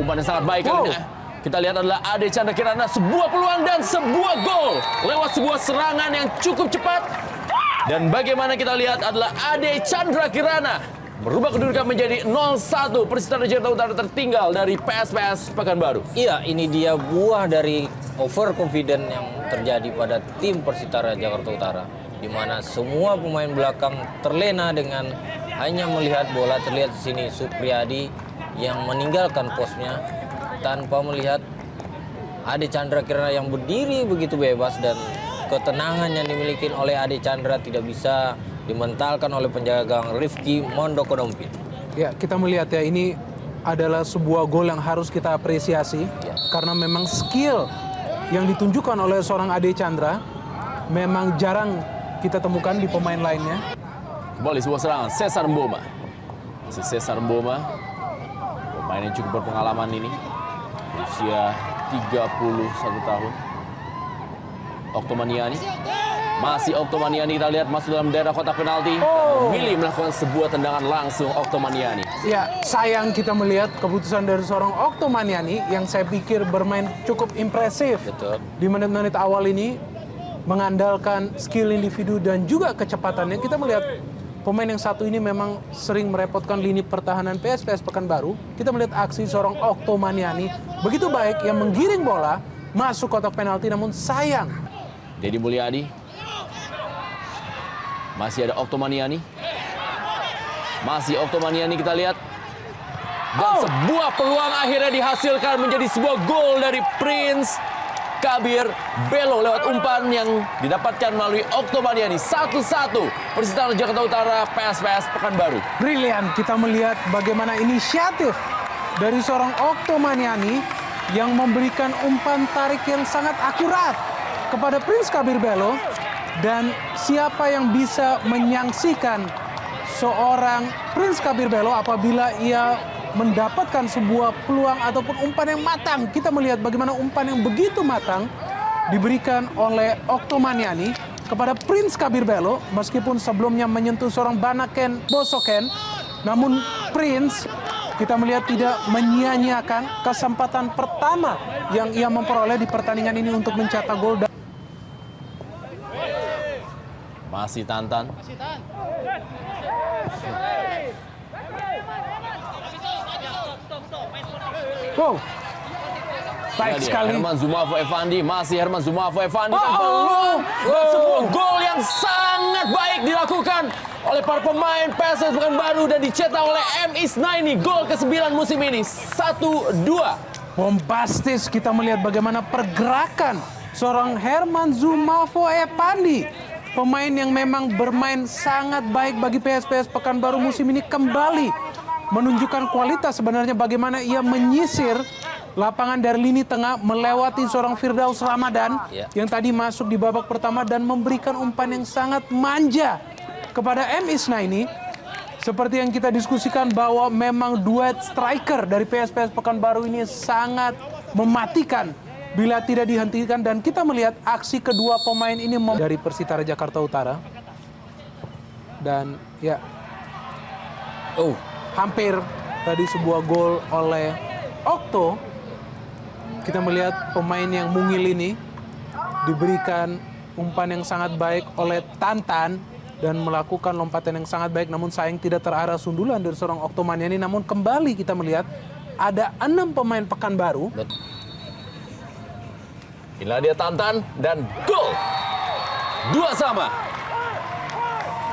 umpan yang sangat baik kali ini. Kita lihat adalah Ade Chandra Kirana, sebuah peluang dan sebuah gol lewat sebuah serangan yang cukup cepat. Dan bagaimana kita lihat adalah Ade Chandra Kirana merubah kedudukan menjadi 0-1. Persitara Jakarta Utara tertinggal dari PSPS Pekanbaru. Iya, ini dia buah dari overconfident yang terjadi pada tim Persitara Jakarta Utara, di mana semua pemain belakang terlena dengan hanya melihat bola. Terlihat di sini Supriyadi yang meninggalkan posnya tanpa melihat Ade Chandra Kirana yang berdiri begitu bebas, dan ketenangan yang dimiliki oleh Ade Chandra tidak bisa dimentalkan oleh penjaga gawang Rifki Mondoko Dompit. Ya, kita melihat ya, ini adalah sebuah gol yang harus kita apresiasi karena memang skill yang ditunjukkan oleh seorang Ade Chandra memang jarang kita temukan di pemain lainnya. Kembali sebuah serangan Cesar Mboma. Si Cesar Mboma, pemain yang cukup berpengalaman ini, usia 31 tahun. Oktomaniani, masih Oktomaniani, kita lihat masuk dalam daerah kotak penalti. Memilih melakukan sebuah tendangan langsung Oktomaniani. Ya, sayang kita melihat keputusan dari seorang Oktomaniani yang saya pikir bermain cukup impresif. Betul. Di menit-menit awal ini mengandalkan skill individu dan juga kecepatannya. Kita melihat pemain yang satu ini memang sering merepotkan lini pertahanan PSPS Pekanbaru. Kita melihat aksi seorang Oktomaniani begitu baik yang menggiring bola masuk kotak penalti, namun sayang. Deddy Mulyadi, masih ada Oktomaniani, masih Oktomaniani, kita lihat. Dan sebuah peluang akhirnya dihasilkan menjadi sebuah gol dari Prince Kabir Belo lewat umpan yang didapatkan melalui Oktomaniani. 1-1 Persitara Jakarta Utara PSPS Pekanbaru. Brilian, kita melihat bagaimana inisiatif dari seorang Oktomaniani yang memberikan umpan tarik yang sangat akurat kepada Prince Kabir Belo, dan siapa yang bisa menyaksikan seorang Prince Kabir Belo apabila ia mendapatkan sebuah peluang ataupun umpan yang matang. Kita melihat bagaimana umpan yang begitu matang diberikan oleh Oktomaniani kepada Prince Kabir Belo, meskipun sebelumnya menyentuh seorang Banaken Bosoken, namun Prince kita melihat tidak menyia-nyiakan kesempatan pertama yang ia memperoleh di pertandingan ini untuk mencetak gol. Masih Tantan. Wow, baik sekali. Herman Zumafo Evandi, masih Herman Zumafo Evandi. Belum. Dan sebuah gol yang sangat baik dilakukan oleh para pemain PSS Pekanbaru dan dicetak oleh M. Isnaini. Gol ke-9 musim ini. 1-2. Bombastis kita melihat bagaimana pergerakan seorang Herman Zumafo Evandi. Pemain yang memang bermain sangat baik bagi PSPS Pekanbaru musim ini, kembali menunjukkan kualitas sebenarnya bagaimana ia menyisir lapangan dari lini tengah melewati seorang Firdaus Ramadan yang tadi masuk di babak pertama dan memberikan umpan yang sangat manja kepada M. Isnaini. Seperti yang kita diskusikan bahwa memang duet striker dari PSPS Pekanbaru ini sangat mematikan bila tidak dihentikan, dan kita melihat aksi kedua pemain ini dari Persitara Jakarta Utara. Dan ya, hampir tadi sebuah gol oleh Okto. Kita melihat pemain yang mungil ini diberikan umpan yang sangat baik oleh Tantan dan melakukan lompatan yang sangat baik, namun sayang tidak terarah sundulan dari seorang Oktomaniani. Namun kembali kita melihat ada 6 pemain Pekanbaru. Inilah dia Tantan dan gol. 2-2.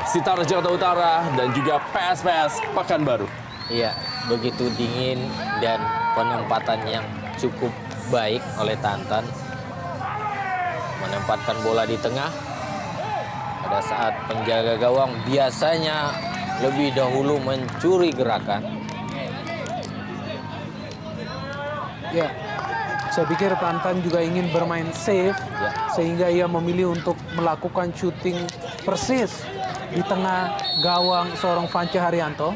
Persitara Jakarta Utara dan juga PSPS Pekanbaru. Iya, begitu dingin dan penempatan yang cukup baik oleh Tantan. Menempatkan bola di tengah. Pada saat penjaga gawang biasanya lebih dahulu mencuri gerakan. Ya, saya pikir Tantan juga ingin bermain safe, sehingga ia memilih untuk melakukan syuting persis di tengah gawang seorang Fanca Haryanto.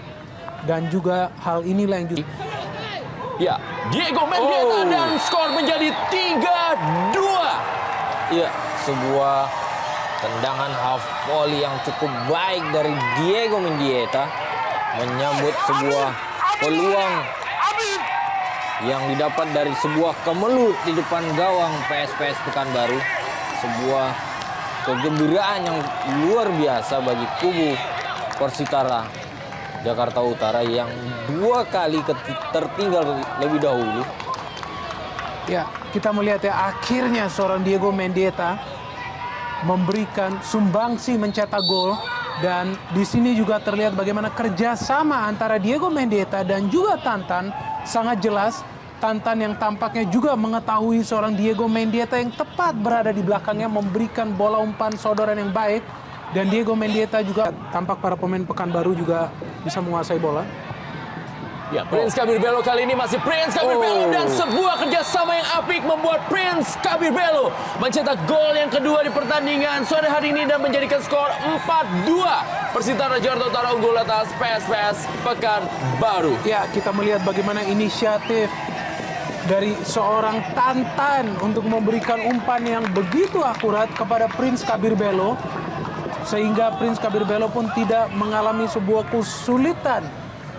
Dan juga hal inilah yang juga... Ya, Diego Mendieta dan skor menjadi 3-2. Iya, sebuah tendangan half volley yang cukup baik dari Diego Mendieta menyambut sebuah peluang yang didapat dari sebuah kemelut di depan gawang PSPS Pekanbaru. Sebuah kegembiraan yang luar biasa bagi kubu Persitara Jakarta Utara yang 2 kali tertinggal lebih dahulu. Ya, kita melihat ya akhirnya seorang Diego Mendieta memberikan sumbangsi mencetak gol, dan di sini juga terlihat bagaimana kerjasama antara Diego Mendieta dan juga Tantan sangat jelas. Tantan yang tampaknya juga mengetahui seorang Diego Mendieta yang tepat berada di belakangnya memberikan bola umpan sodoran yang baik, dan Diego Mendieta juga tampak para pemain Pekanbaru juga bisa menguasai bola. Ya, Prince Kabir Belo kali ini masih Prince Kabir Belo, dan sebuah kerjasama yang apik membuat Prince Kabir Belo mencetak gol yang kedua di pertandingan sore hari ini dan menjadikan skor 4-2. Persitara Jakarta Utara unggul atas PSPS Pekanbaru. Ya, kita melihat bagaimana inisiatif dari seorang Tantan untuk memberikan umpan yang begitu akurat kepada Prince Kabir Belo, sehingga Prince Kabir Belo pun tidak mengalami sebuah kesulitan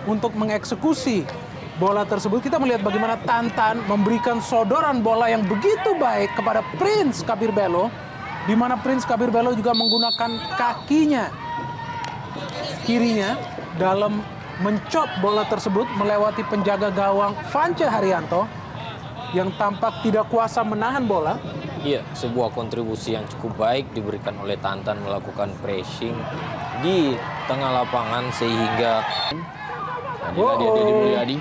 untuk mengeksekusi bola tersebut. Kita melihat bagaimana Tantan memberikan sodoran bola yang begitu baik kepada Prince Kabir Belo, di mana Prince Kabir Belo juga menggunakan kakinya kirinya dalam mencop bola tersebut melewati penjaga gawang Vance Haryanto yang tampak tidak kuasa menahan bola. Iya, sebuah kontribusi yang cukup baik diberikan oleh Tantan melakukan pressing di tengah lapangan sehingga Inilah dia Deddy Mulyadi.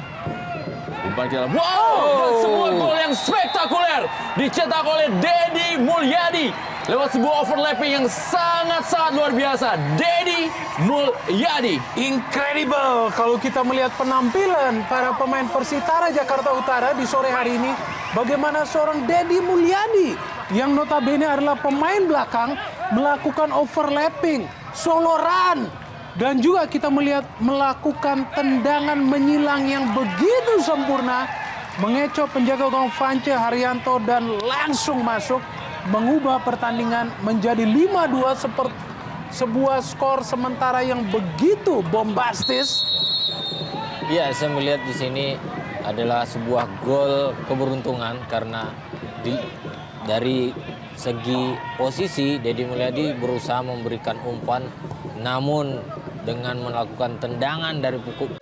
Umpan ke dalam. Wow! Dan sebuah gol yang spektakuler dicetak oleh Deddy Mulyadi lewat sebuah overlapping yang sangat-sangat luar biasa. Deddy Mulyadi. Incredible kalau kita melihat penampilan para pemain Persitara Jakarta Utara di sore hari ini. Bagaimana seorang Deddy Mulyadi yang notabene adalah pemain belakang melakukan overlapping, solo run, dan juga kita melihat melakukan tendangan menyilang yang begitu sempurna, mengecoh penjaga gawang Vance Haryanto dan langsung masuk, mengubah pertandingan menjadi 5-2 seperti sebuah skor sementara yang begitu bombastis. ya saya melihat di sini adalah sebuah gol keberuntungan karena dari segi posisi Deddy Mulyadi berusaha memberikan umpan namun dengan melakukan tendangan dari pukul